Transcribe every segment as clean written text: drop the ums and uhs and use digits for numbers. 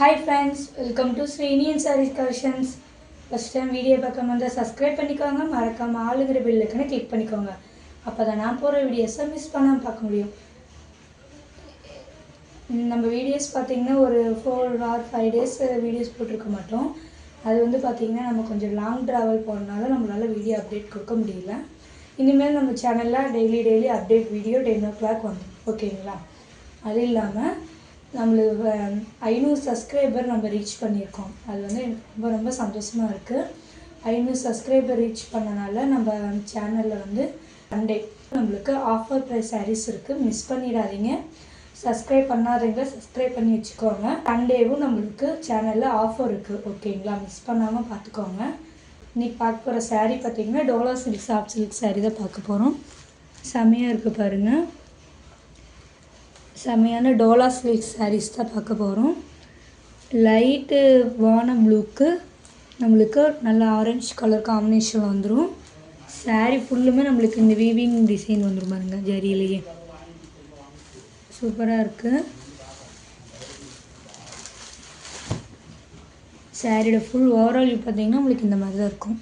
Hi friends, welcome to Srinian Sarees Collections. First time video பார்க்க வந்தா subscribe பண்ணிக்கோங்க, மறக்காம ஆளுங்கிற பெல் ஐகானை கிளிக் பண்ணிக்கோங்க. அப்பதான் நான் போற வீடியோஸை மிஸ் பண்ணாம பார்க்க முடியும். நம்ம வீடியோஸ் பார்த்தீங்கன்னா ஒரு 4 or 5 days வீடியோஸ் போட்டுருக்க மாட்டோம். அது வந்து பார்த்தீங்கன்னா நம்ம கொஞ்சம் லாங் ட்ராவல் போகிறனால நம்மளால வீடியோ அப்டேட் கொடுக்க முடியல. இனிமேல் நம்ம சேனலில் டெய்லி அப்டேட் வீடியோ 10 o'clock வந்துடும். ஓகேங்களா? அது இல்லாமல் நம்மளுக்கு 500 சப்ஸ்கிரைபர் நம்ம ரீச் பண்ணியிருக்கோம். அது வந்து எனக்கு ரொம்ப சந்தோஷமாக இருக்குது. 500 சப்ஸ்கிரைபர் ரீச் பண்ணனால நம்ம சேனலில் வந்து சண்டே நம்மளுக்கு ஆஃபர் ப்ரைஸ் சாரீஸ் இருக்குது. மிஸ் பண்ணிடாதீங்க. சப்ஸ்கிரைப் பண்ணாதீங்க, சப்ஸ்கிரைப் பண்ணி வச்சுக்கோங்க. சண்டேவும் நம்மளுக்கு சேனலில் ஆஃபர் இருக்குது. ஓகேங்களா? மிஸ் பண்ணாமல் பார்த்துக்கோங்க. இன்றைக்கி பார்க்க போகிற சாரீ பார்த்திங்கன்னா Dola silk soft silk sari தான் பார்க்க போகிறோம். செம்மையாக இருக்குது பாருங்கள். செம்மையான டோலா சில்க் சாரீஸ் தான் பார்க்க போகிறோம். லைட்டு வானம் ப்ளூக்கு நம்மளுக்கு நல்ல ஆரஞ்சு கலர் காம்பினேஷன் வந்துடும். சாரீ ஃபுல்லுமே நம்மளுக்கு இந்த வீவிங் டிசைன் வந்துடும் பாருங்கள், ஜரியிலேயே சூப்பராக இருக்குது. சாரியோட ஃபுல் ஓவரால் பார்த்திங்கன்னா நம்மளுக்கு இந்த மாதிரி தான் இருக்கும்.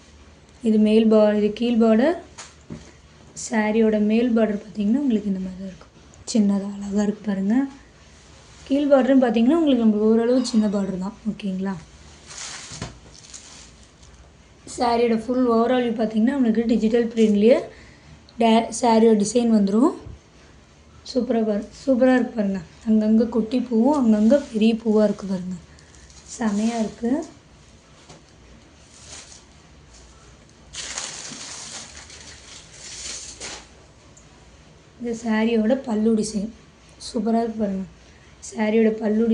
இது இது கீழ் பார்டர். சாரியோட மேல் பார்டர் பார்த்திங்கன்னா உங்களுக்கு இந்த மாதிரி தான் இருக்கும். சின்னதாக அழகாக இருக்குது பாருங்கள். கீழ் பார்டர்னு பார்த்திங்கன்னா உங்களுக்கு நம்ம ஓரளவு சின்ன பார்டர் தான். ஓகேங்களா? சாரியோட ஃபுல் ஓவரால் பார்த்திங்கன்னா நம்மளுக்கு டிஜிட்டல் பிரிண்ட்லேயே சாரியோட டிசைன் வந்துடும். சூப்பராக இருக்குது பாருங்கள். அங்கங்கே குட்டி பூவும் அங்கங்கே பெரிய பூவாக இருக்குது பாருங்கள். செமையாக இருக்குது. இந்த சாரியோட பல்லு டிசைன் சூப்பராக இருக்குது பாருங்கள். சாரியோட பல்லு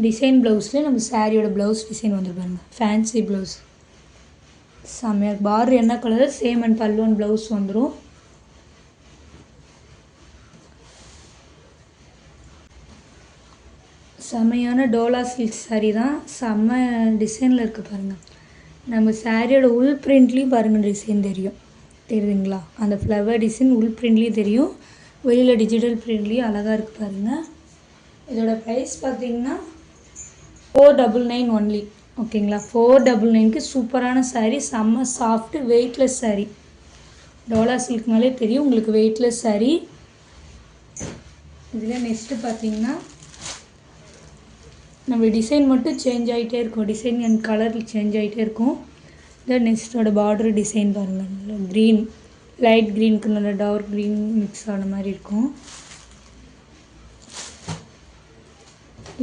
டிசைன் ப்ளவுஸ்லேயே நம்ம சாரியோட ப்ளவுஸ் டிசைன் வந்துருப்பாருங்க. ஃபேன்சி ப்ளவுஸ் செம்மையாக. பார்டர் என்ன கலர் சேம் அண்ட் பல்லு அண்ட் ப்ளவுஸ் வந்துடும். செம்மையான டோலா சில்க் சாரீ தான். செம்ம டிசைனில் இருக்குது பாருங்கள். நம்ம சாரியோட உள் பிரிண்ட்லேயும் பாருங்கள் டிசைன் தெரியுதுங்களா? அந்த ஃப்ளவர் டிசைன் உள் பிரிண்ட்லேயும் தெரியும், வெளியில் டிஜிட்டல் பிரிண்ட்லேயும் அழகாக இருக்குது பாருங்கள். இதோட ப்ரைஸ் பார்த்திங்கன்னா 499 ஒன்லி. ஓகேங்களா? 499க்கு சூப்பரான சாரீ, செம்ம சாஃப்ட்டு வெயிட்லெஸ் சாரீ. டோலா சில்க்னாலே தெரியும் உங்களுக்கு வெயிட்லெஸ் சாரீ. இதில் நெக்ஸ்ட்டு பார்த்திங்கன்னா நம்ம டிசைன் மட்டும் சேஞ்ச் ஆகிட்டே இருக்கும். டிசைன் அண்ட் கலர் சேஞ்ச் ஆகிட்டே இருக்கும். இந்த நெக்ஸ்ட்டோட பார்டர் டிசைன் பாருங்கள். நல்லா க்ரீன், லைட் க்ரீனுக்கு நல்லா டார்க் க்ரீன் மிக்ஸ் ஆன மாதிரி இருக்கும்.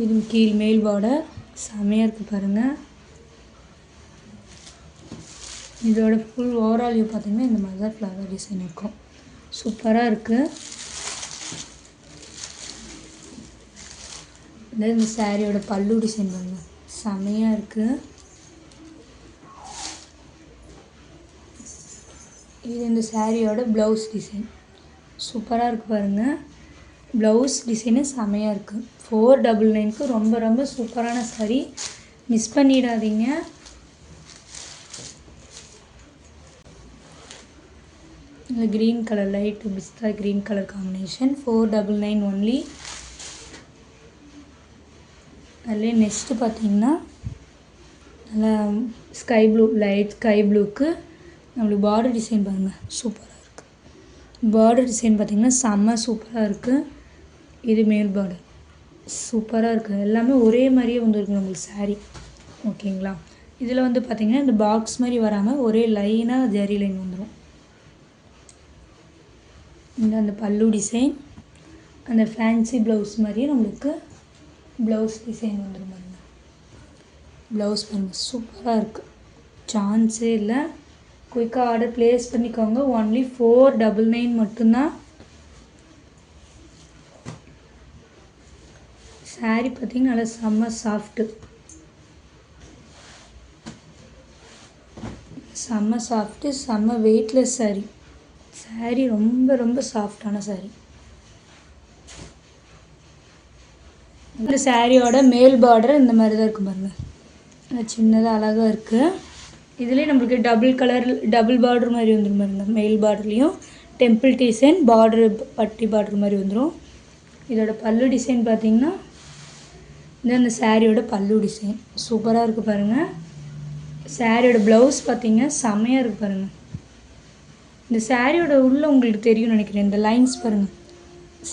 இது கீழ் மேல் பார்டர் செமையாக இருக்குது பாருங்கள். இதோட ஃபுல் ஓவரால் வியூ பார்த்திங்கன்னா இந்த மாதிரி தான் ஃப்ளவர் டிசைன் இருக்கும். சூப்பராக இருக்குது. இந்த சாரியோட பல்லு டிசைன் பாருங்கள், செமையாக இருக்குது. இது இந்த சாரியோட ப்ளவுஸ் டிசைன் சூப்பராக இருக்குது பாருங்கள். ப்ளவுஸ் டிசைனு செமையாக இருக்குது. 499க்கு ரொம்ப சூப்பரான சாரீ, மிஸ் பண்ணிடாதீங்க. இந்த க்ரீன் கலர் லைட் பிஸ்தா க்ரீன் கலர் காம்பினேஷன் 499 ஒன்லி. அதுலேயே நெக்ஸ்ட்டு பார்த்திங்கன்னா நல்லா ஸ்கை ப்ளூ, லைட் ஸ்கை ப்ளூக்கு நம்மளுக்கு பார்டர் டிசைன் பாருங்கள், சூப்பராக இருக்குது. பார்டர் டிசைன் பார்த்திங்கன்னா செம்ம சூப்பராக இருக்குது. இது மேல் பார்டர் சூப்பராக இருக்குது. எல்லாமே ஒரே மாதிரியே வந்துருக்கு நம்மளுக்கு சாரீ. ஓகேங்களா? இதில் வந்து பார்த்திங்கன்னா இந்த பாக்ஸ் மாதிரி வராமல் ஒரே லைனாக ஜரி லைன் வந்துடும். அந்த பல்லு டிசைன் அந்த ஃபேன்சி ப்ளவுஸ் மாதிரியே நம்மளுக்கு ப்ளவுஸ் டிசைன் வந்துடும் பாருங்கள். ப்ளவுஸ் பாருங்கள், சூப்பராக இருக்குது. சான்ஸே இல்லை. குயிக்காக ஆர்டர் ப்ளேஸ் பண்ணிக்கோங்க. ஒன்லி 499 மட்டும்தான். சாரீ பார்த்திங்கன்னா நல்லா செம்ம சாஃப்ட்டு, செம்ம வெயிட்லெஸ் சாரீ ரொம்ப சாஃப்டான சாரீ. இந்த சாரியோட மேல் பார்டர் இந்த மாதிரி தான் இருக்கும் பாருங்கள், சின்னதாக அழகாக இருக்குது. இதுலேயே நம்மளுக்கு டபுள் பார்டர் மாதிரி வந்துடும் பாருங்கள். மேல் பார்டர்லேயும் டெம்பிள் டிசைன் பார்டர், பட்டி பார்டர் மாதிரி வந்துடும். இதோட பல்லு டிசைன் பார்த்திங்கன்னா இது அந்த சாரியோட பல்லு டிசைன் சூப்பராக இருக்குது பாருங்கள். சாரியோட ப்ளவுஸ் பார்த்திங்க செம்மையாக இருக்குது பாருங்கள். இந்த சாரியோட உள்ளே உங்களுக்கு தெரியும்னு நினைக்கிறேன். இந்த லைன்ஸ் பாருங்கள்,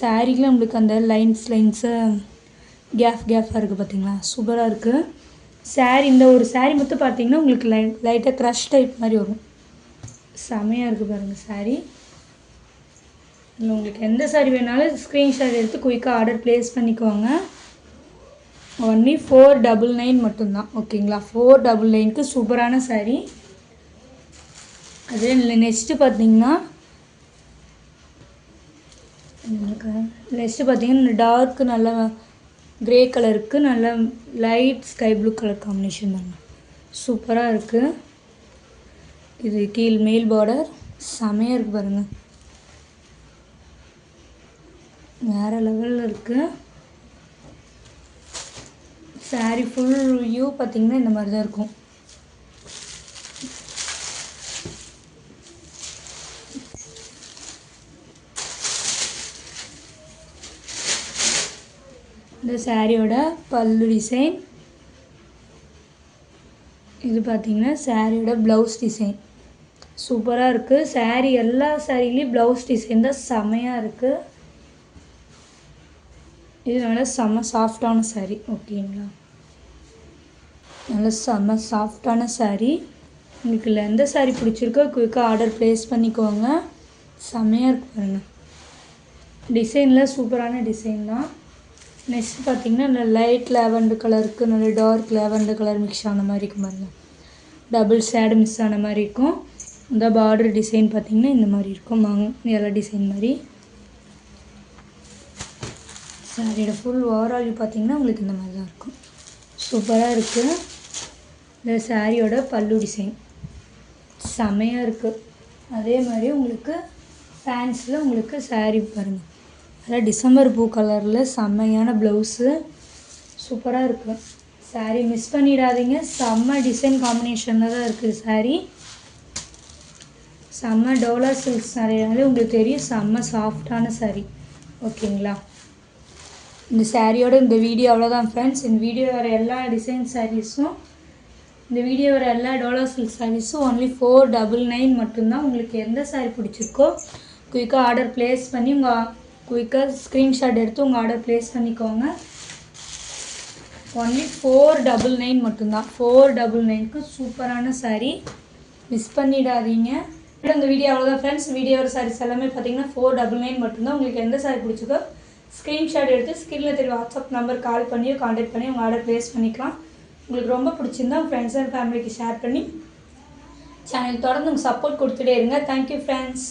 சாரிக்குள்ள உங்களுக்கு அந்த லைன்ஸு கேஃபாக இருக்குது பார்த்தீங்களா, சூப்பராக இருக்குது சாரி. இந்த ஒரு சாரி மட்டும் பார்த்தீங்கன்னா உங்களுக்கு லைட்டாக க்ரஷ் டைப் மாதிரி வரும். செம்மையாக இருக்குது பாருங்கள் சாரி. இல்லை உங்களுக்கு எந்த சாரி வேணாலும் ஸ்க்ரீன்ஷாட் எடுத்து குயிக்காக ஆர்டர் ப்ளேஸ் பண்ணிக்குவாங்க. ஒன்லி 499 மட்டும்தான். ஓகேங்களா, 499க்கு சூப்பரான சாரி. அதே இல்லை. நெக்ஸ்ட்டு பார்த்தீங்கன்னா இந்த டார்க்கு நல்லா க்ரே கலருக்கு நல்ல light sky blue colour combination தாங்க, சூப்பராக இருக்குது. இது கீழ் மேல் பார்டர் செமையாக இருக்குது பாருங்கள், வேறு லெவலில் இருக்குது. சாரி ஃபுல் வியூ பார்த்திங்கன்னா இந்த மாதிரி தான் இருக்கும். இந்த சாரியோட பல்லு டிசைன், இது பார்த்திங்கன்னா சாரியோட ப்ளவுஸ் டிசைன் சூப்பராக இருக்குது. சாரி எல்லா சாரிலையும் ப்ளவுஸ் டிசைன் தான் செமையாக இருக்குது. இது நல்லா செம்ம சாஃப்டான சாரி. ஓகேங்களா, நல்லா செம்ம சாஃப்டான சாரி. உங்களுக்கு இல்லை எந்த சாரி பிடிச்சிருக்கோ குயிக்காக ஆர்டர் ப்ளேஸ் பண்ணிக்கோங்க. செம்மையாக இருக்குது பாருங்கள், டிசைனில் சூப்பரான டிசைன் தான். நெக்ஸ்ட் பார்த்திங்கன்னா நல்ல லைட் லேவண்டர் கலருக்கு நல்ல டார்க் லேவண்டர் கலர் மிக்ஸ் ஆன மாதிரி இருக்கும் பாருங்கள், டபுள் ஷேடு மிக்ஸ் ஆன மாதிரி இருக்கும். இந்த பார்டர் டிசைன் பார்த்திங்கன்னா இந்த மாதிரி இருக்கும், எல்லா டிசைன் மாதிரி. சாரியோட ஃபுல் ஓவரால் பார்த்திங்கன்னா உங்களுக்கு இந்த மாதிரி தான் இருக்கும், சூப்பராக இருக்குது. இந்த சாரியோட பல்லு டிசைன் செமையாக இருக்குது. அதே மாதிரி உங்களுக்கு ஃபேன்ஸில் உங்களுக்கு சாரி பாருங்கள், அதான் டிசம்பர் பூ கலரில் செம்மையான ப்ளவுஸு சூப்பராக இருக்குது. சாரி மிஸ் பண்ணிடாதீங்க, செம்ம டிசைன் காம்பினேஷனில் தான் இருக்குது சாரி. செம்ம டோலா சில்க் சாரினாலே உங்களுக்கு தெரியும், செம்ம சாஃப்டான சாரி. ஓகேங்களா, இந்த சாரியோட இந்த வீடியோ அவ்வளோதான் ஃப்ரெண்ட்ஸ். இந்த வீடியோ வர எல்லா டிசைன் சாரீஸும், இந்த வீடியோ வர எல்லா டோலா சில்க் சாரீஸும் ஒன்லி 499 மட்டும்தான். உங்களுக்கு எந்த சாரி பிடிச்சிருக்கோ குயிக்காக ஆர்டர் ப்ளேஸ் பண்ணி குயிக்காக ஸ்க்ரீன்ஷாட் எடுத்து உங்கள் ஆர்டர் ப்ளேஸ் பண்ணிக்கோங்க. ஒன்லி 499 மட்டும்தான். 499க்கு சூப்பரான சாரீ, மிஸ் பண்ணிடாதீங்க. இந்த வீடியோ அவ்வளோதான் ஃப்ரெண்ட்ஸ். வீடியோ வர சாரீஸ் எல்லாமே பார்த்தீங்கன்னா 499 மட்டும்தான். உங்களுக்கு எந்த சாரீ பிடிச்சிருக்கோ ஸ்க்ரீன்ஷாட் எடுத்து ஸ்க்ரீனில் தெரிய வாட்ஸ்அப் நம்பர் கால் பண்ணியோ கான்டாக்ட் பண்ணி உங்கள் ஆர்டர் ப்ளேஸ் பண்ணிக்கலாம். உங்களுக்கு ரொம்ப பிடிச்சிருந்தா உங்கள் ஃப்ரெண்ட்ஸ் அண்ட் ஃபேமிலிக்கு ஷேர் பண்ணி சேனல் தொடர்ந்து உங்கள் சப்போர்ட் கொடுத்துட்டே இருங்க. Thank you friends.